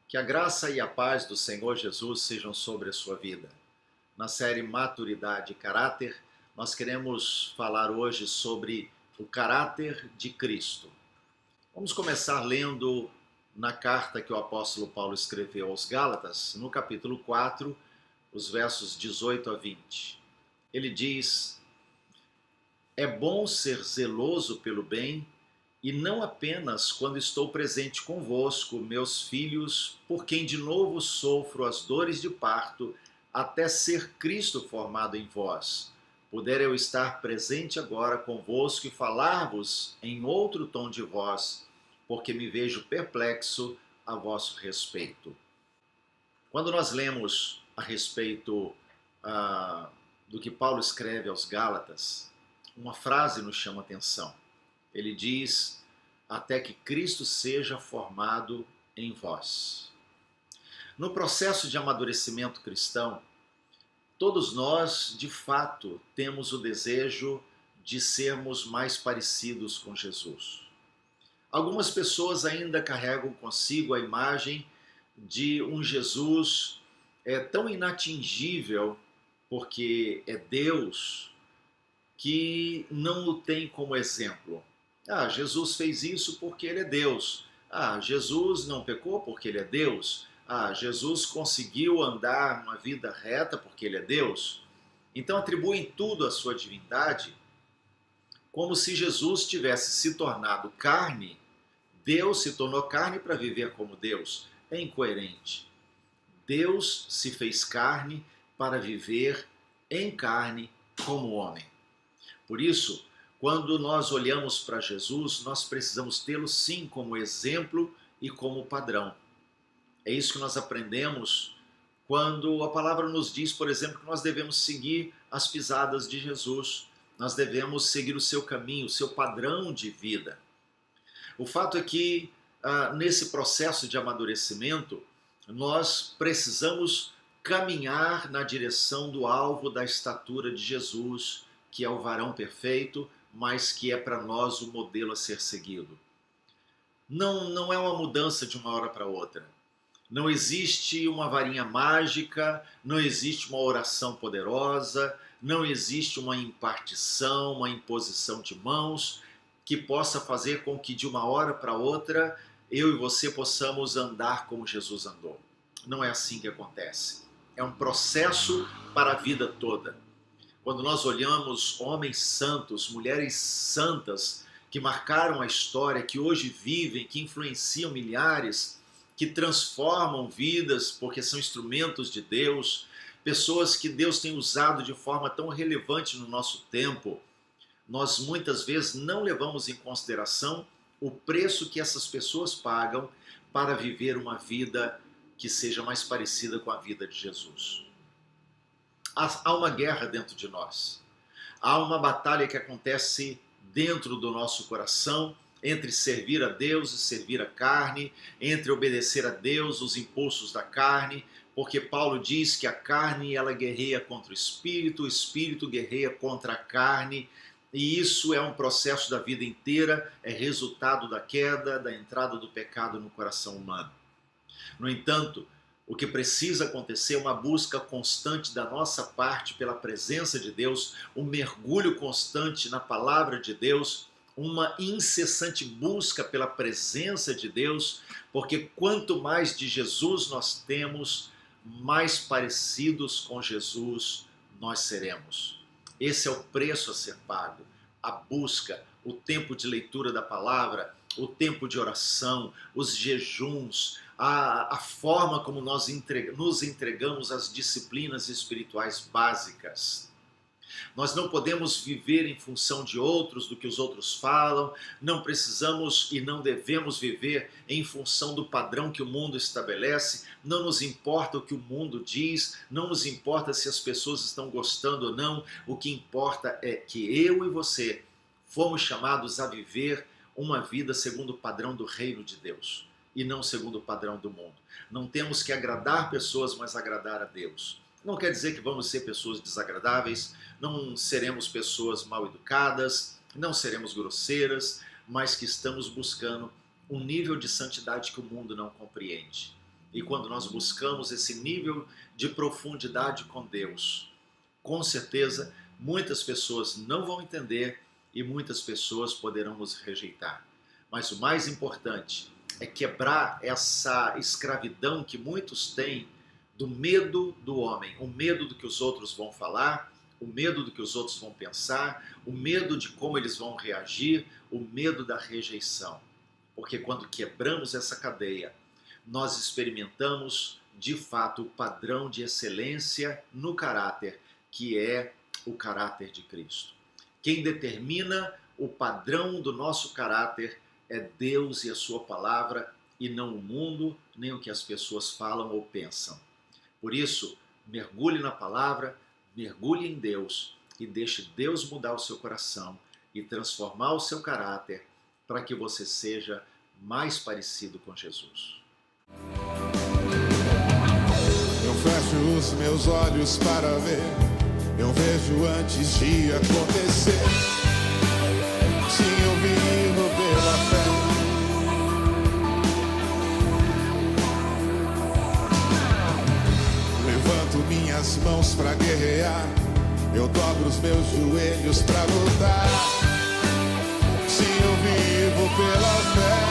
Que a graça e a paz do Senhor Jesus sejam sobre a sua vida. Na série Maturidade e Caráter, nós queremos falar hoje sobre o caráter de Cristo. Vamos começar lendo na carta que o apóstolo Paulo escreveu aos Gálatas, no capítulo 4, os versos 18 a 20. Ele diz: É bom ser zeloso pelo bem, e não apenas quando estou presente convosco, meus filhos, por quem de novo sofro as dores de parto, até ser Cristo formado em vós. Puder eu estar presente agora convosco e falar-vos em outro tom de voz, porque me vejo perplexo a vosso respeito. Quando nós lemos a respeito do que Paulo escreve aos Gálatas, uma frase nos chama a atenção. Ele diz: até que Cristo seja formado em vós. No processo de amadurecimento cristão, todos nós, de fato, temos o desejo de sermos mais parecidos com Jesus. Algumas pessoas ainda carregam consigo a imagem de um Jesus tão inatingível, porque é Deus, que não o tem como exemplo. Jesus fez isso porque ele é Deus. Jesus não pecou porque ele é Deus. Jesus conseguiu andar uma vida reta porque ele é Deus. Então atribuem tudo à sua divindade, como se Jesus tivesse se tornado carne. Deus se tornou carne para viver como Deus. É incoerente. Deus se fez carne para viver em carne como homem. Por isso, quando nós olhamos para Jesus, nós precisamos tê-lo sim como exemplo e como padrão. É isso que nós aprendemos quando a palavra nos diz, por exemplo, que nós devemos seguir as pisadas de Jesus. Nós devemos seguir o seu caminho, o seu padrão de vida. O fato é que, nesse processo de amadurecimento, nós precisamos caminhar na direção do alvo da estatura de Jesus, que é o varão perfeito, mas que é para nós o modelo a ser seguido. Não é uma mudança de uma hora para outra. Não existe uma varinha mágica, não existe uma oração poderosa, não existe uma impartição, uma imposição de mãos que possa fazer com que de uma hora para outra eu e você possamos andar como Jesus andou. Não é assim que acontece. É um processo para a vida toda. Quando nós olhamos homens santos, mulheres santas, que marcaram a história, que hoje vivem, que influenciam milhares, que transformam vidas porque são instrumentos de Deus, pessoas que Deus tem usado de forma tão relevante no nosso tempo, nós muitas vezes não levamos em consideração o preço que essas pessoas pagam para viver uma vida que seja mais parecida com a vida de Jesus. Há uma guerra dentro de nós. Há uma batalha que acontece dentro do nosso coração entre servir a Deus e servir a carne, entre obedecer a Deus, os impulsos da carne, porque Paulo diz que a carne ela guerreia contra o espírito guerreia contra a carne, e isso é um processo da vida inteira, é resultado da queda, da entrada do pecado no coração humano. No entanto, o que precisa acontecer é uma busca constante da nossa parte pela presença de Deus, um mergulho constante na palavra de Deus, uma incessante busca pela presença de Deus, porque quanto mais de Jesus nós temos, mais parecidos com Jesus nós seremos. Esse é o preço a ser pago, a busca, o tempo de leitura da palavra, o tempo de oração, os jejuns, a forma como nós nos entregamos às disciplinas espirituais básicas. Nós não podemos viver em função de outros, do que os outros falam, não precisamos e não devemos viver em função do padrão que o mundo estabelece, não nos importa o que o mundo diz, não nos importa se as pessoas estão gostando ou não, o que importa é que eu e você fomos chamados a viver uma vida segundo o padrão do reino de Deus e não segundo o padrão do mundo. Não temos que agradar pessoas, mas agradar a Deus. Não quer dizer que vamos ser pessoas desagradáveis, não seremos pessoas mal educadas, não seremos grosseiras, mas que estamos buscando um nível de santidade que o mundo não compreende. E quando nós buscamos esse nível de profundidade com Deus, com certeza muitas pessoas não vão entender e muitas pessoas poderão nos rejeitar. Mas o mais importante é quebrar essa escravidão que muitos têm do medo do homem, o medo do que os outros vão falar, o medo do que os outros vão pensar, o medo de como eles vão reagir, o medo da rejeição. Porque quando quebramos essa cadeia, nós experimentamos de fato o padrão de excelência no caráter, que é o caráter de Cristo. Quem determina o padrão do nosso caráter é Deus e a sua palavra, e não o mundo, nem o que as pessoas falam ou pensam. Por isso, mergulhe na palavra, mergulhe em Deus e deixe Deus mudar o seu coração e transformar o seu caráter para que você seja mais parecido com Jesus. Eu fecho os meus olhos para ver, eu vejo antes de acontecer. Sim, eu vivo pela fé. Levanto minhas mãos para guerrear, eu dobro os meus joelhos para lutar. Sim, eu vivo pela fé.